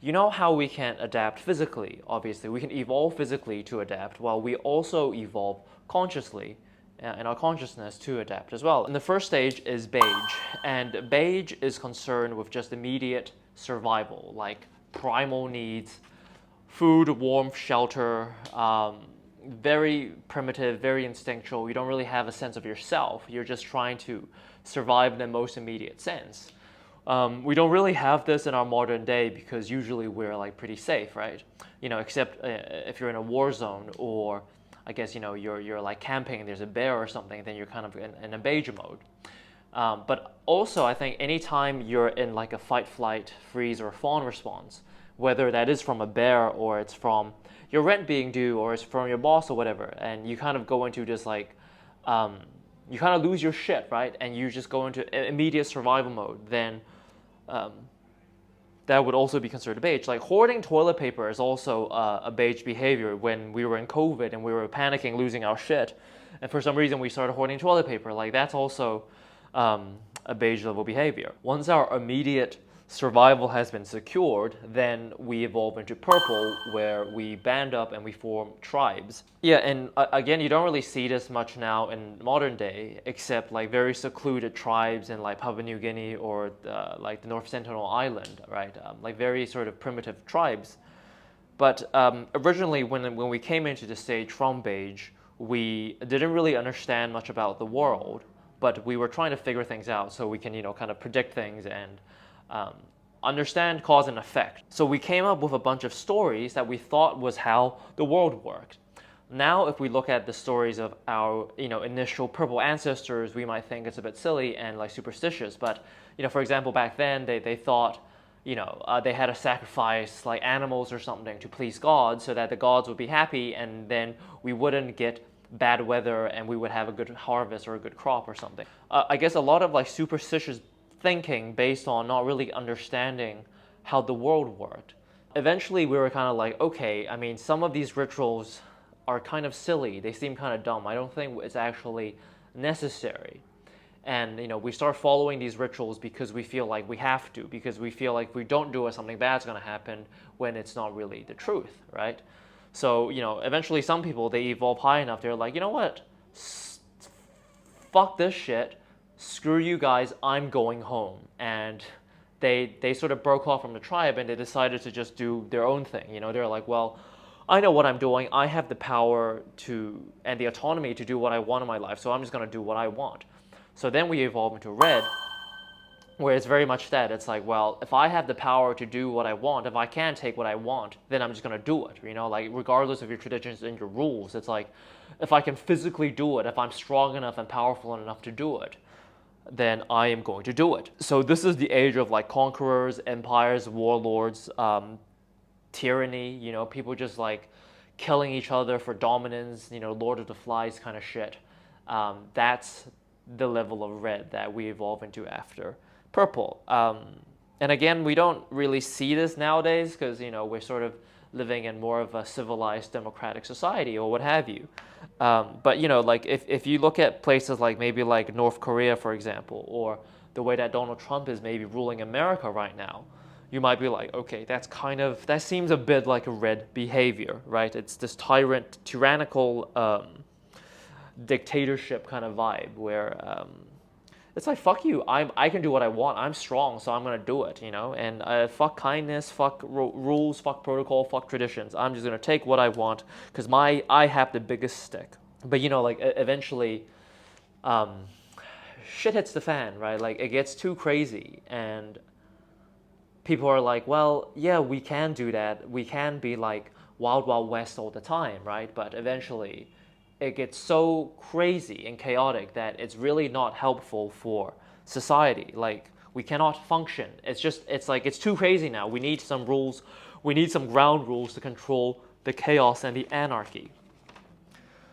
You know how we can adapt physically, obviously. We can evolve physically to adapt, while we also evolve consciously in our consciousness to adapt as well. And the first stage is beige, and beige is concerned with just immediate survival, like primal needs, food, warmth, shelter, very primitive, very instinctual. You don't really have a sense of yourself. You're just trying to survive in the most immediate sense. We don't really have this in our modern day because usually we're like pretty safe, right? Except if you're in a war zone, or I guess you're like camping and there's a bear or something, then you're kind of in a beige mode. But also, I think anytime you're in like a fight, flight, freeze, or fawn response, whether that is from a bear or it's from your rent being due or it's from your boss or whatever, and you kind of go into just like you kind of lose your shit, right? And you just go into immediate survival mode, then that would also be considered beige. Like hoarding toilet paper is also a beige behavior. When we were in COVID and we were panicking, losing our shit, and for some reason we started hoarding toilet paper, like that's also a beige level behavior. Once our immediate survival has been secured, then we evolve into purple, where we band up and we form tribes. Yeah, and again, you don't really see this much now in modern day, except like very secluded tribes in like Papua New Guinea or like the North Sentinel Island, right? Like very sort of primitive tribes. But originally, when we came into the stage from beige, we didn't really understand much about the world, but we were trying to figure things out so we can, kind of predict things and understand cause and effect. So we came up with a bunch of stories that we thought was how the world worked. Now, if we look at the stories of our, initial purple ancestors, we might think it's a bit silly and like superstitious. But, for example, back then they thought, they had to sacrifice like animals or something to please God, so that the gods would be happy, and then we wouldn't get bad weather and we would have a good harvest or a good crop or something. I guess a lot of like superstitious thinking based on not really understanding how the world worked. Eventually we were kind of like, okay, I mean, some of these rituals are kind of silly. They seem kind of dumb. I don't think it's actually necessary. And we start following these rituals because we feel like we have to, because we feel like if we don't do it, something bad's going to happen, when it's not really the truth, right? So, eventually some people, they evolve high enough, they're like, you know what? Fuck this shit. Screw you guys, I'm going home. And they sort of broke off from the tribe and they decided to just do their own thing. They're like, well, I know what I'm doing. I have the power and the autonomy to do what I want in my life, so I'm just going to do what I want. So then we evolve into red, where it's very much that. It's like, well, if I have the power to do what I want, if I can take what I want, then I'm just going to do it. Like regardless of your traditions and your rules, it's like, if I can physically do it, if I'm strong enough and powerful enough to do it, then I am going to do it. So this is the age of like conquerors, empires, warlords, tyranny, people just like killing each other for dominance, Lord of the Flies kind of shit. That's the level of red that we evolve into after purple. And again, we don't really see this nowadays because, we're sort of living in more of a civilized democratic society or what have you. But, like if you look at places like maybe like North Korea, for example, or the way that Donald Trump is maybe ruling America right now, you might be like, okay, that seems a bit like a red behavior, right? It's this tyrant, tyrannical dictatorship kind of vibe where it's like, fuck you, I can do what I want, I'm strong, so I'm gonna do it, and fuck kindness, fuck rules, fuck protocol, fuck traditions. I'm just gonna take what I want because I have the biggest stick. But like eventually shit hits the fan, right? Like it gets too crazy and people are like, well, yeah, we can do that, we can be like wild wild west all the time, right? But eventually it gets so crazy and chaotic that it's really not helpful for society. Like we cannot function. It's like it's too crazy now. We need some rules. We need some ground rules to control the chaos and the anarchy.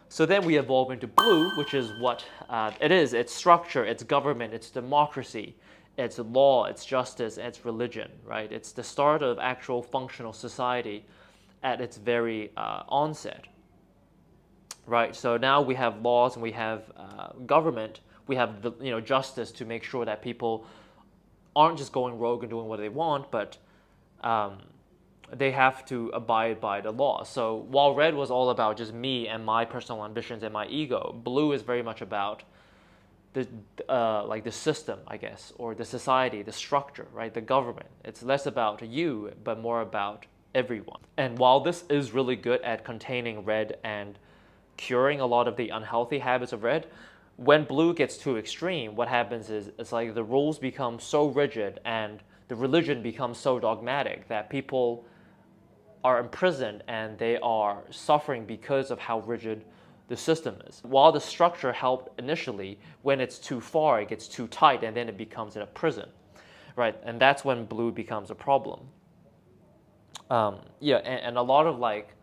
So then we evolve into blue, which is what it is. It's structure, it's government, it's democracy, it's law, it's justice, and it's religion, right? It's the start of actual functional society at its very onset. Right, so now we have laws and we have government. We have the justice to make sure that people aren't just going rogue and doing what they want, but they have to abide by the law. So while red was all about just me and my personal ambitions and my ego, blue is very much about the like the system, I guess, or the society, the structure, right? The government. It's less about you, but more about everyone. And while this is really good at containing red and curing a lot of the unhealthy habits of red, when blue gets too extreme, what happens is it's like the rules become so rigid and the religion becomes so dogmatic that people are imprisoned and they are suffering because of how rigid the system is. While the structure helped initially, when it's too far, it gets too tight and then it becomes a prison, right? And that's when blue becomes a problem. Yeah, and a lot of like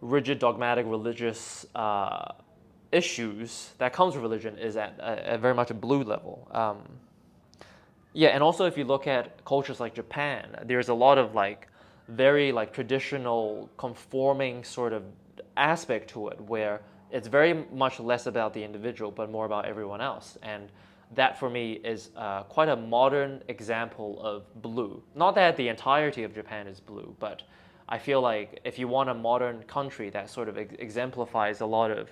rigid dogmatic religious issues that comes with religion is at very much a blue level. Yeah, and also if you look at cultures like Japan, there's a lot of like very like traditional conforming sort of aspect to it where it's very much less about the individual but more about everyone else. And that for me is quite a modern example of blue. Not that the entirety of Japan is blue, but I feel like if you want a modern country that sort of exemplifies a lot of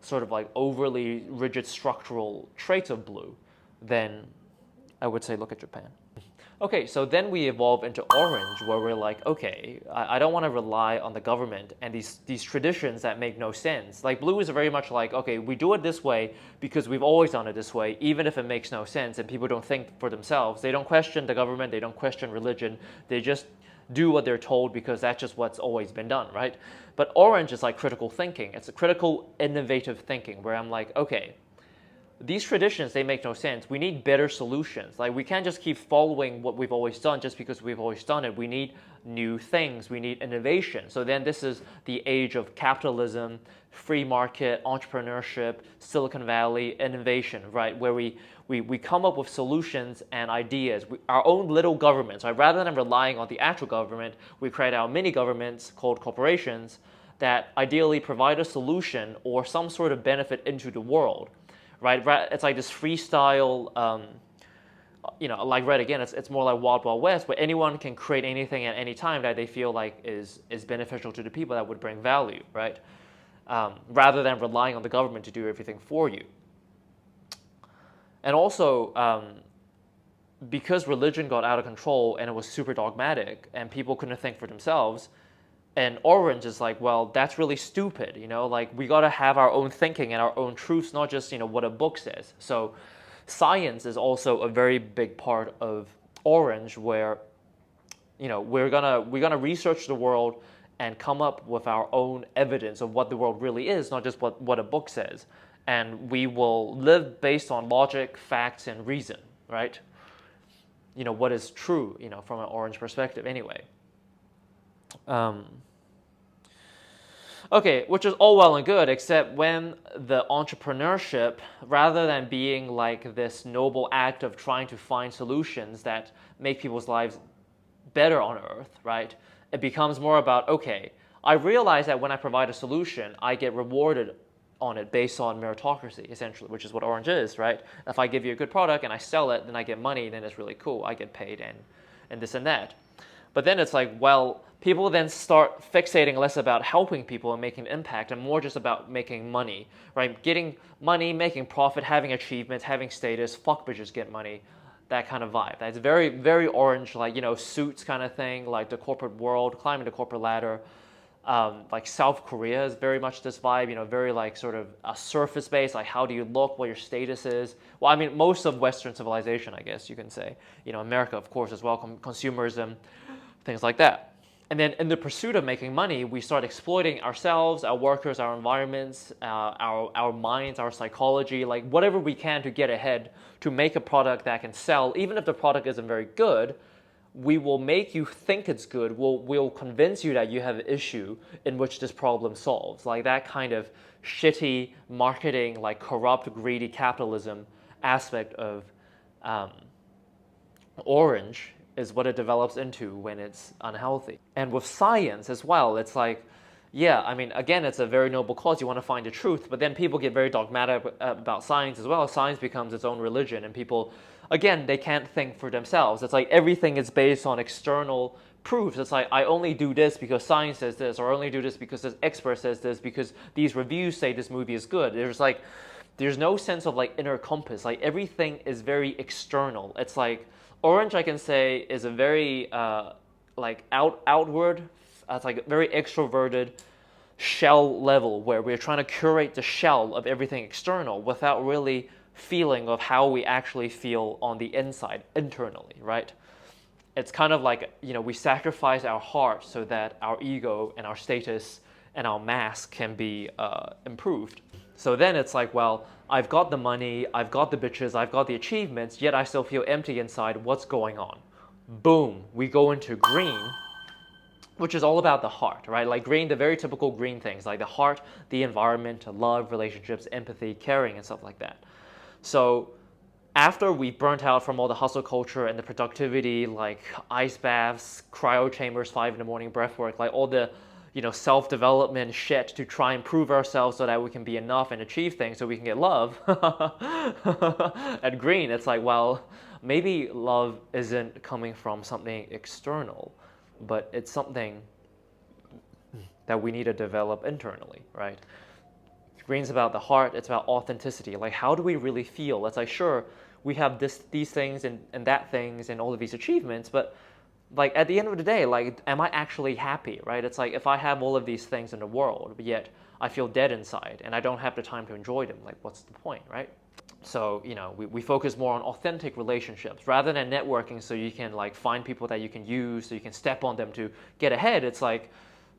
sort of like overly rigid structural traits of blue, then I would say look at Japan. Okay, so then we evolve into orange, where we're like, okay, I don't want to rely on the government and these traditions that make no sense. Like blue is very much like, okay, we do it this way because we've always done it this way, even if it makes no sense and people don't think for themselves. They don't question the government, they don't question religion, they just do what they're told because that's just what's always been done, right? But orange is like critical thinking. It's a critical, innovative thinking where I'm like, okay, these traditions, they make no sense. We need better solutions. Like we can't just keep following what we've always done just because we've always done it. We need new things. We need innovation. So then this is the age of capitalism, free market, entrepreneurship, Silicon Valley, innovation, right? Where we come up with solutions and ideas, our own little governments, right? Rather than relying on the actual government, we create our mini governments called corporations that ideally provide a solution or some sort of benefit into the world. Right, it's like this freestyle, like red again. It's more like Wild Wild West, where anyone can create anything at any time that they feel like is beneficial to the people that would bring value, right? Rather than relying on the government to do everything for you. And also, because religion got out of control and it was super dogmatic and people couldn't think for themselves. And orange is like, well, that's really stupid, like we got to have our own thinking and our own truths, not just, what a book says. So science is also a very big part of orange where, we're gonna research the world and come up with our own evidence of what the world really is, not just what a book says. And we will live based on logic, facts, and reason, right? What is true, from an orange perspective anyway. Okay, which is all well and good, except when the entrepreneurship, rather than being like this noble act of trying to find solutions that make people's lives better on Earth, right? It becomes more about, okay, I realize that when I provide a solution, I get rewarded on it based on meritocracy, essentially, which is what orange is, right? If I give you a good product and I sell it, then I get money, then it's really cool. I get paid and this and that. But then it's like, well, people then start fixating less about helping people and making an impact and more just about making money, right? Getting money, making profit, having achievements, having status, fuck bitches get money, that kind of vibe. That's very, very orange, like, suits kind of thing, like the corporate world, climbing the corporate ladder. Like South Korea is very much this vibe, very like sort of a surface based, like how do you look, what your status is. Well, I mean, most of Western civilization, I guess you can say, America, of course, as well, consumerism, things like that. And then in the pursuit of making money, we start exploiting ourselves, our workers, our environments, our minds, our psychology, like whatever we can to get ahead, to make a product that can sell. Even if the product isn't very good, we will make you think it's good. We'll convince you that you have an issue in which this problem solves. Like that kind of shitty marketing, like corrupt, greedy capitalism aspect of orange is what it develops into when it's unhealthy. And with science as well, it's like, yeah, I mean, again, it's a very noble cause. You want to find the truth, but then people get very dogmatic about science as well. Science becomes its own religion, and people again, they can't think for themselves. It's like everything is based on external proofs. It's like, I only do this because science says this, or I only do this because this expert says this, because these reviews say this movie is good. There's no sense of like inner compass. Like everything is very external. It's like Orange, I can say, is a very like outward. It's like very extroverted shell level where we're trying to curate the shell of everything external without really feeling of how we actually feel on the inside internally, right? It's kind of like, we sacrifice our heart so that our ego and our status and our mass can be improved. So then it's like, well, I've got the money, I've got the bitches, I've got the achievements, yet I still feel empty inside. What's going on? Boom, we go into green, which is all about the heart, right? Like green, the very typical green things, like the heart, the environment, love, relationships, empathy, caring, and stuff like that. So after we burnt out from all the hustle culture and the productivity, like ice baths, cryo chambers, 5 in the morning, breath work, like all the self-development shit to try and prove ourselves so that we can be enough and achieve things so we can get love. At green, it's like, well, maybe love isn't coming from something external, but it's something that we need to develop internally, right? Green's about the heart, it's about authenticity. Like, how do we really feel? It's like, sure, we have these things and that things and all of these achievements, but like at the end of the day, like, am I actually happy, right? It's like if I have all of these things in the world, but yet I feel dead inside and I don't have the time to enjoy them, like what's the point, right? So, we focus more on authentic relationships rather than networking so you can like find people that you can use, so you can step on them to get ahead. It's like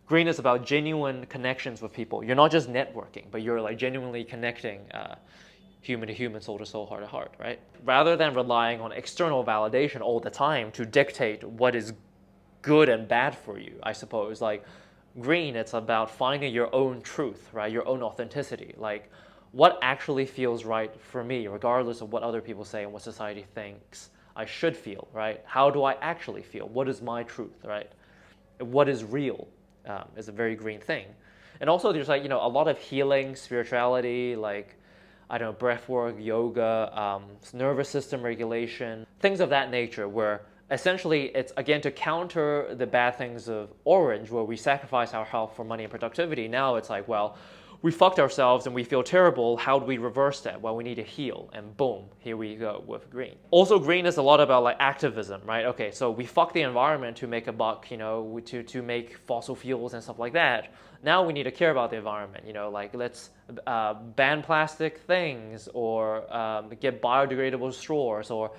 green is about genuine connections with people. You're not just networking, but you're like genuinely connecting human to human, soul to soul, heart to heart, right? Rather than relying on external validation all the time to dictate what is good and bad for you, I suppose. Like green, it's about finding your own truth, right? Your own authenticity. Like what actually feels right for me, regardless of what other people say and what society thinks I should feel, right? How do I actually feel? What is my truth, right? What is real is a very green thing. And also there's like, a lot of healing, spirituality, like, I don't know, breath work, yoga, nervous system regulation, things of that nature, where essentially it's, again, to counter the bad things of orange, where we sacrifice our health for money and productivity. Now it's like, well, we fucked ourselves and we feel terrible. How do we reverse that? Well, we need to heal. And boom, here we go with green. Also, green is a lot about like activism, right? Okay, so we fuck the environment to make a buck, to make fossil fuels and stuff like that. Now we need to care about the environment, like let's ban plastic things, or get biodegradable straws, or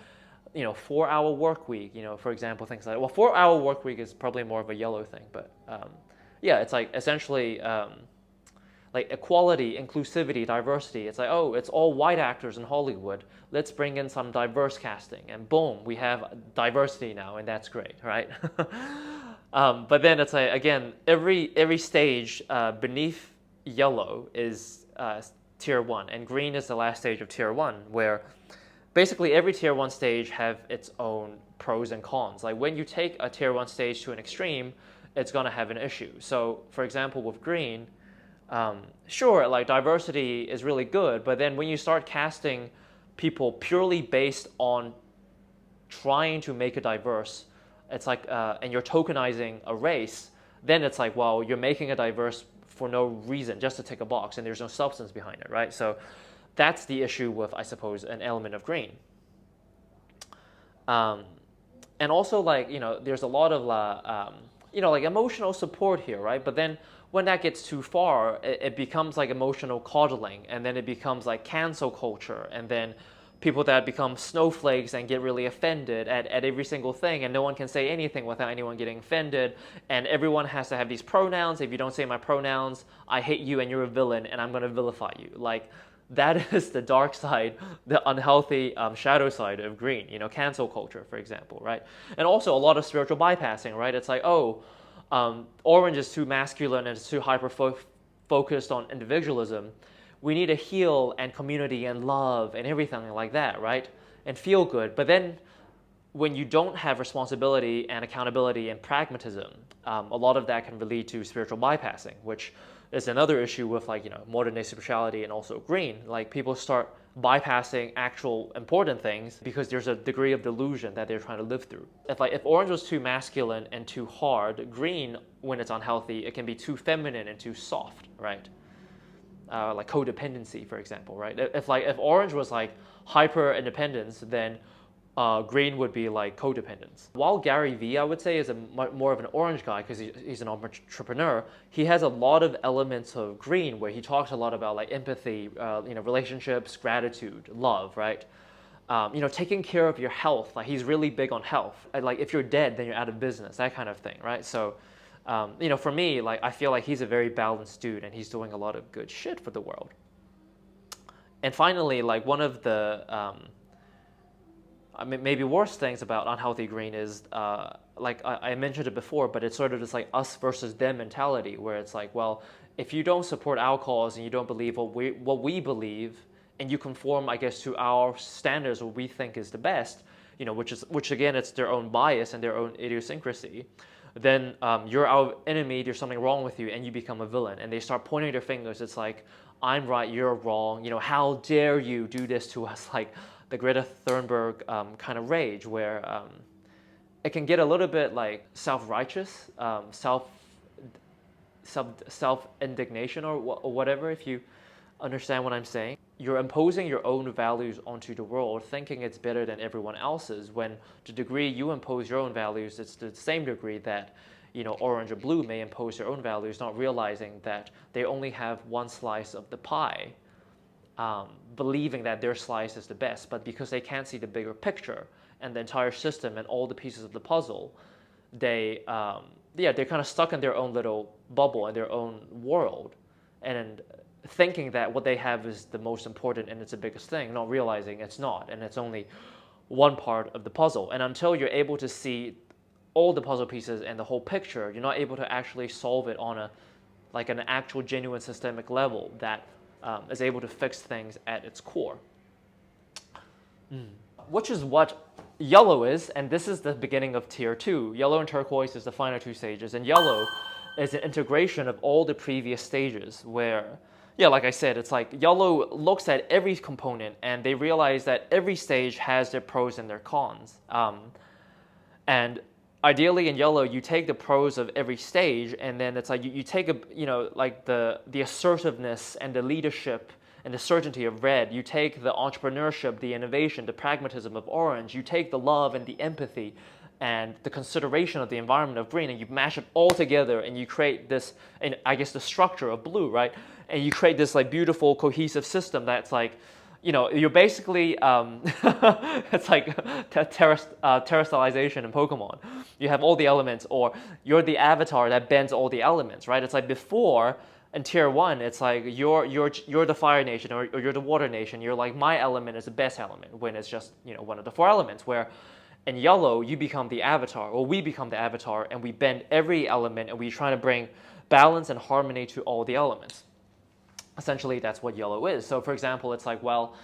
4-hour work week, for example, things like that. Well, 4-hour work week is probably more of a yellow thing, but yeah, it's like essentially like equality, inclusivity, diversity. It's like, oh, it's all white actors in Hollywood. Let's bring in some diverse casting, and boom, we have diversity now, and that's great, right? But then it's like, again, every stage beneath yellow is tier 1, and green is the last stage of tier 1, where basically every tier 1 stage have its own pros and cons. Like when you take a tier 1 stage to an extreme, it's gonna have an issue. So for example, with green, sure, like diversity is really good, but then when you start casting people purely based on trying to make it diverse, it's like, and you're tokenizing a race, then it's like, well, you're making it diverse for no reason, just to tick a box, and there's no substance behind it, right? So that's the issue with, I suppose, an element of green. And also, like, there's a lot of, like emotional support here, right? But then when that gets too far, it becomes like emotional coddling, and then it becomes like cancel culture, and then people that become snowflakes and get really offended at every single thing, and no one can say anything without anyone getting offended, and everyone has to have these pronouns. If you don't say my pronouns, I hate you and you're a villain and I'm going to vilify you. Like, that is the dark side, the unhealthy shadow side of green, cancel culture, for example, right? And also a lot of spiritual bypassing, right? It's like, oh, orange is too masculine and it's too hyper-focused on individualism. We need to heal and community and love and everything like that, right? And feel good. But then when you don't have responsibility and accountability and pragmatism, A lot of that can lead to spiritual bypassing, which is another issue with like, modern day spirituality and also green. Like people start bypassing actual important things because there's a degree of delusion that they're trying to live through. If orange was too masculine and too hard, green, when it's unhealthy, it can be too feminine and too soft, right? Like codependency, for example, right? If orange was like hyper independence, then green would be like codependence. While Gary Vee, I would say, is more of an orange guy because he's an entrepreneur, he has a lot of elements of green where he talks a lot about like empathy, relationships, gratitude, love, right? Taking care of your health. Like he's really big on health. Like if you're dead, then you're out of business, that kind of thing, right? So, for me, like I feel like he's a very balanced dude and he's doing a lot of good shit for the world. And finally, like one of the maybe worst things about unhealthy green is, like I mentioned it before, but it's sort of just like us versus them mentality, where it's like, well, if you don't support our cause and you don't believe what we believe, and you conform, I guess, to our standards, what we think is the best, which again, it's their own bias and their own idiosyncrasy, then you're our enemy, there's something wrong with you, and you become a villain. And they start pointing their fingers. It's like, I'm right, you're wrong. How dare you do this to us? Like the Greta Thunberg kind of rage, where it can get a little bit like self-righteous, self-indignation or whatever, if you understand what I'm saying. You're imposing your own values onto the world, thinking it's better than everyone else's, when the degree you impose your own values, it's the same degree that, orange or blue may impose their own values, not realizing that they only have one slice of the pie, believing that their slice is the best, but because they can't see the bigger picture and the entire system and all the pieces of the puzzle, they're kind of stuck in their own little bubble and their own world, and thinking that what they have is the most important and it's the biggest thing, not realizing it's not, and it's only one part of the puzzle. And until you're able to see all the puzzle pieces and the whole picture, you're not able to actually solve it on an actual genuine systemic level that is able to fix things at its core. Which is what yellow is, and this is the beginning of tier 2. Yellow and turquoise is the final 2 stages, and yellow is an integration of all the previous stages where, like I said, it's like yellow looks at every component and they realize that every stage has their pros and their cons. And ideally in yellow, you take the pros of every stage, and then it's like you take the assertiveness and the leadership and the certainty of red. You take the entrepreneurship, the innovation, the pragmatism of orange. You take the love and the empathy and the consideration of the environment of green, and you mash it all together and you create this, and I guess the structure of blue, right? And you create this like beautiful cohesive system that's like, you're basically, it's like terrestrialization in Pokemon. You have all the elements, or you're the avatar that bends all the elements, right? It's like before, in tier 1, it's like you're the fire nation or you're the water nation. You're like, my element is the best element, when it's just, one of the 4 elements, where in yellow, you become the avatar, or we become the avatar, and we bend every element, and we try to bring balance and harmony to all the elements. Essentially, that's what yellow is. So, for example, it's like, well,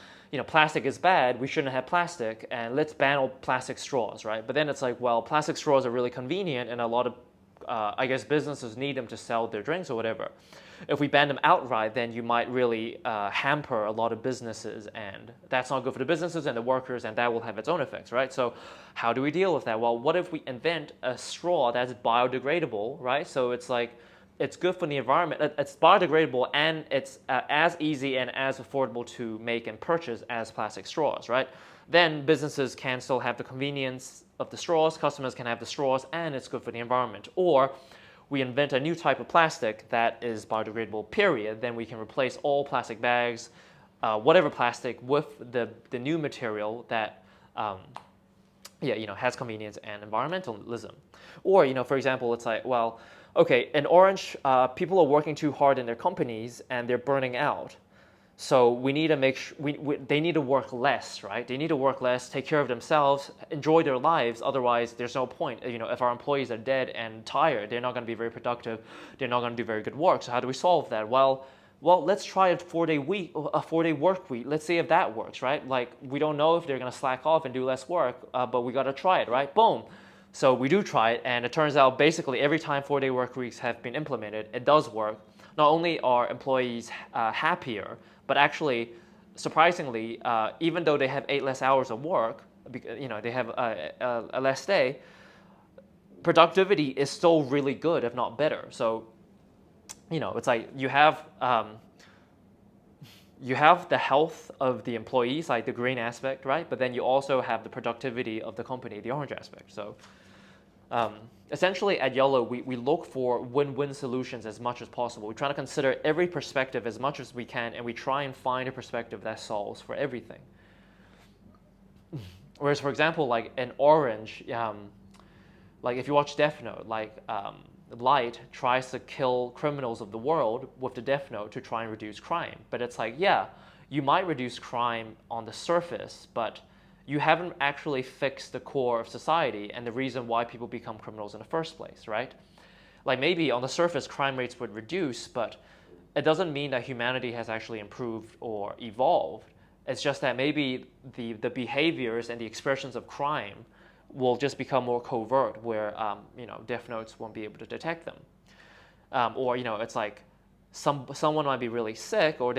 plastic is bad, we shouldn't have plastic, and let's ban all plastic straws, right? But then it's like, well, plastic straws are really convenient, and a lot of, I guess, businesses need them to sell their drinks or whatever. If we ban them outright, then you might really hamper a lot of businesses, and that's not good for the businesses and the workers, and that will have its own effects, right? So how do we deal with that? Well, what if we invent a straw that's biodegradable, right? So it's like, it's good for the environment, it's biodegradable, and it's as easy and as affordable to make and purchase as plastic straws, right? Then businesses can still have the convenience of the straws, customers can have the straws, and it's good for the environment. Or we invent a new type of plastic that is biodegradable, period. Then we can replace all plastic bags, whatever plastic, with the new material that has convenience and environmentalism. Or, for example, it's like, well, okay, in orange, people are working too hard in their companies and they're burning out. So we need to make they need to work less, right? They need to work less, take care of themselves, enjoy their lives. Otherwise, there's no point. If our employees are dead and tired, they're not going to be very productive. They're not going to do very good work. So how do we solve that? Well, let's try a 4-day work week. Let's see if that works, right? Like, we don't know if they're going to slack off and do less work, but we got to try it, right? Boom. So we do try it, and it turns out basically every time 4-day work weeks have been implemented, it does work. Not only are employees happier, but actually, surprisingly, even though they have 8 less hours of work, they have a less day, productivity is still really good, if not better. So, it's like you have the health of the employees, like the green aspect, right? But then you also have the productivity of the company, the orange aspect. So essentially at Yellow, we look for win-win solutions as much as possible. We try to consider every perspective as much as we can, and we try and find a perspective that solves for everything. Whereas, for example, like in orange, like if you watch Death Note, Light tries to kill criminals of the world with the Death Note to try and reduce crime. But it's like, yeah, you might reduce crime on the surface, but you haven't actually fixed the core of society and the reason why people become criminals in the first place, right? Like maybe on the surface crime rates would reduce, but it doesn't mean that humanity has actually improved or evolved. It's just that maybe the behaviors and the expressions of crime will just become more covert, where Death Notes won't be able to detect them, or it's like someone might be really sick, or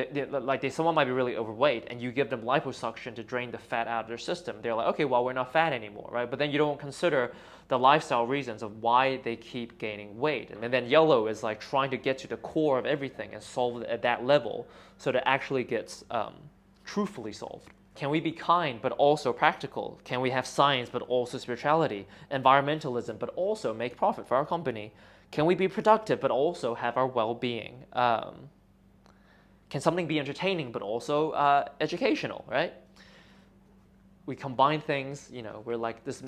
someone might be really overweight, and you give them liposuction to drain the fat out of their system. They're like, okay, well, we're not fat anymore, right? But then you don't consider the lifestyle reasons of why they keep gaining weight. And then Yellow is like trying to get to the core of everything and solve it at that level, so that it actually gets truthfully solved. Can we be kind but also practical? Can we have science but also spirituality? Environmentalism but also make profit for our company? Can we be productive but also have our well-being? Can something be entertaining but also educational, right? We combine things, we're like this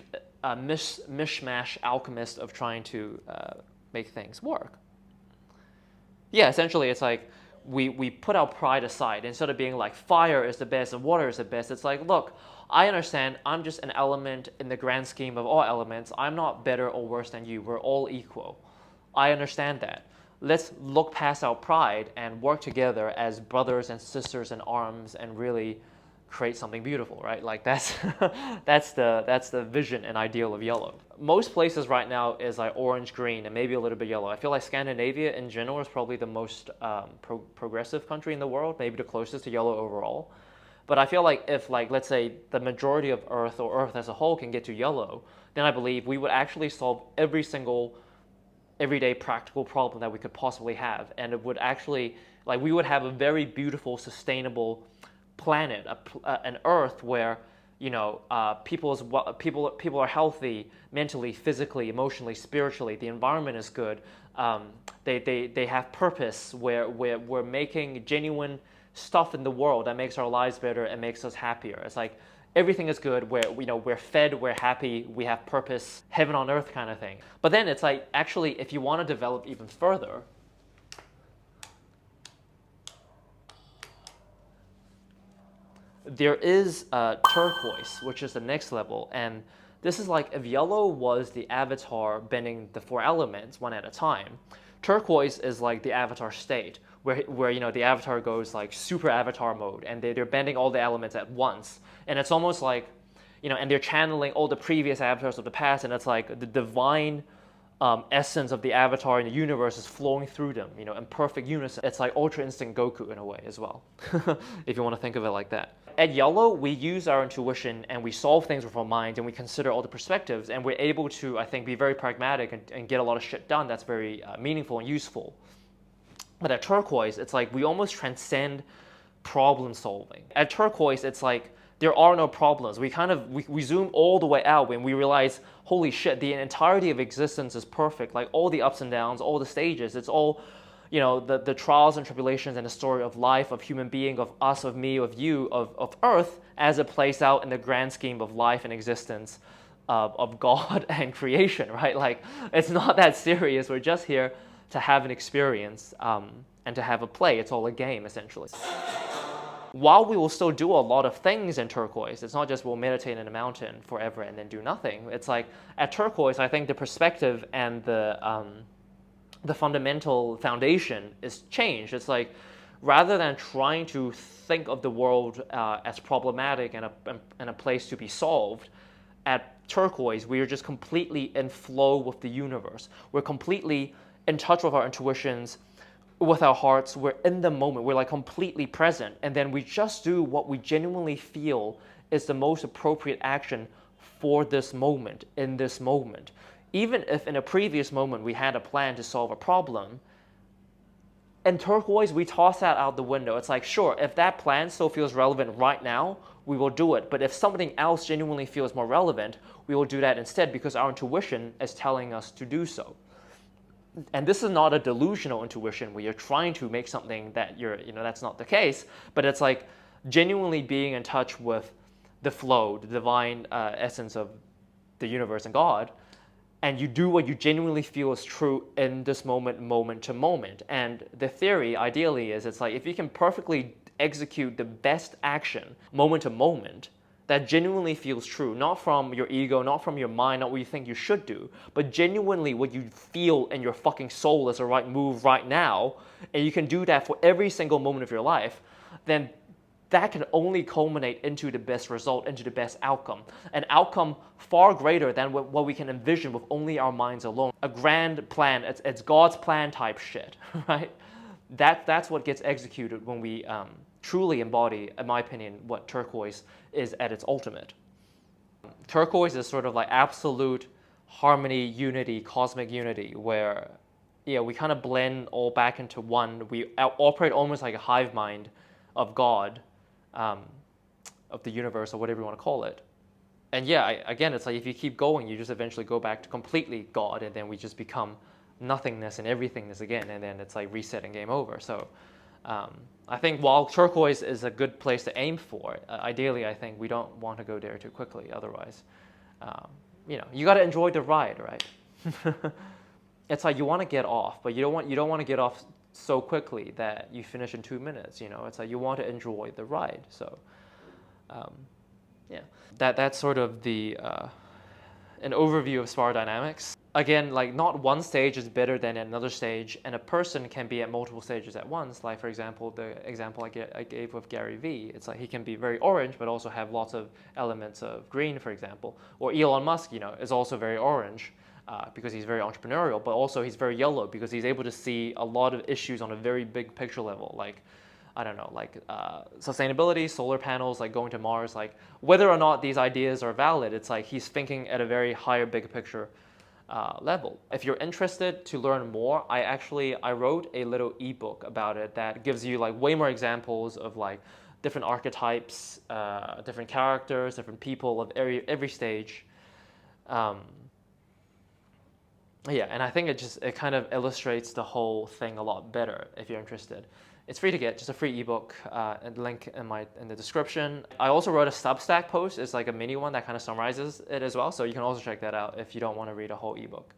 mishmash alchemist of trying to make things work. Yeah, essentially it's like, we put our pride aside. Instead of being like fire is the best and water is the best, it's like, look, I understand I'm just an element in the grand scheme of all elements. I'm not better or worse than you. We're all equal. I understand that. Let's look past our pride and work together as brothers and sisters in arms and really create something beautiful, right? Like that's that's the vision and ideal of Yellow. Most places right now is like orange, green, and maybe a little bit yellow. I feel like Scandinavia in general is probably the most progressive country in the world, maybe the closest to yellow overall. But I feel like if, like, let's say the majority of Earth or Earth as a whole can get to yellow, then I believe we would actually solve every single everyday practical problem that we could possibly have, and it would actually, like, we would have a very beautiful, sustainable planet, an Earth where people are healthy mentally, physically, emotionally, spiritually. The environment is good. They have purpose. Where we're making genuine stuff in the world that makes our lives better and makes us happier. It's like everything is good. We're fed. We're happy. We have purpose. Heaven on earth kind of thing. But then it's like, actually, if you want to develop even further, there is Turquoise, which is the next level, and this is like if Yellow was the avatar bending the 4 elements one at a time. Turquoise is like the avatar state, where the avatar goes like super avatar mode, and they're bending all the elements at once, and it's almost like, and they're channeling all the previous avatars of the past, and it's like the divine essence of the avatar in the universe is flowing through them, in perfect unison. It's like Ultra Instinct Goku in a way as well, if you want to think of it like that. At Yellow, we use our intuition and we solve things with our mind, and we consider all the perspectives, and we're able to, I think, be very pragmatic and get a lot of shit done that's very meaningful and useful. But at Turquoise, it's like we almost transcend problem solving. At Turquoise, it's like there are no problems. We zoom all the way out when we realize, holy shit, the entirety of existence is perfect. Like all the ups and downs, all the stages, it's all, the trials and tribulations and the story of life, of human being, of us, of me, of you, of Earth, as it plays out in the grand scheme of life and existence of God and creation, right? Like, it's not that serious. We're just here to have an experience and to have a play. It's all a game, essentially. While we will still do a lot of things in Turquoise, it's not just we'll meditate in a mountain forever and then do nothing. It's like at Turquoise, I think the perspective and the fundamental foundation is changed. It's like rather than trying to think of the world as problematic and a place to be solved, at turquoise, we are just completely in flow with the universe. We're completely in touch with our intuitions, with our hearts. We're in the moment. We're like completely present. And then we just do what we genuinely feel is the most appropriate action for this moment, in this moment. Even if in a previous moment we had a plan to solve a problem, in turquoise, we toss that out the window. It's like, sure, if that plan still feels relevant right now, we will do it. But if something else genuinely feels more relevant, we will do that instead because our intuition is telling us to do so. And this is not a delusional intuition where you're trying to make something that that's not the case, but it's like genuinely being in touch with the flow, the divine essence of the universe and God, and you do what you genuinely feel is true in this moment, moment to moment. And the theory, ideally, is it's like if you can perfectly execute the best action, moment to moment, that genuinely feels true, not from your ego, not from your mind, not what you think you should do, but genuinely what you feel in your fucking soul is the right move right now, and you can do that for every single moment of your life, then that can only culminate into the best result, into the best outcome. An outcome far greater than what we can envision with only our minds alone. A grand plan, it's God's plan type shit, right? That's what gets executed when we truly embody, in my opinion, what turquoise is at its ultimate. Turquoise is sort of like absolute harmony, unity, cosmic unity, where we kind of blend all back into one. We operate almost like a hive mind of God, of the universe, or whatever you want to call it. And again, it's like if you keep going, you just eventually go back to completely God, and then we just become nothingness and everythingness again, and then it's like reset and game over. So I think while turquoise is a good place to aim for, ideally I think we don't want to go there too quickly. Otherwise, you got to enjoy the ride, right? It's like you want to get off, but you don't want to get off so quickly that you finish in 2 minutes. It's like you want to enjoy the ride. So that's sort of the an overview of spiral dynamics. Again, like not one stage is better than another stage, and a person can be at multiple stages at once. Like for example, the example I gave with Gary Vee, it's like he can be very orange but also have lots of elements of green, for example. Or Elon Musk, is also very orange because he's very entrepreneurial, but also he's very yellow because he's able to see a lot of issues on a very big picture level, like I don't know, like sustainability, solar panels, like going to Mars, like whether or not these ideas are valid, it's like he's thinking at a very higher, big picture level. If you're interested to learn more, I wrote a little ebook about it that gives you like way more examples of like different archetypes, different characters, different people of every stage. And I think it kind of illustrates the whole thing a lot better if you're interested. It's free to get, just a free ebook, and link in the description. I also wrote a Substack post. It's like a mini one that kind of summarizes it as well, so you can also check that out if you don't want to read a whole ebook.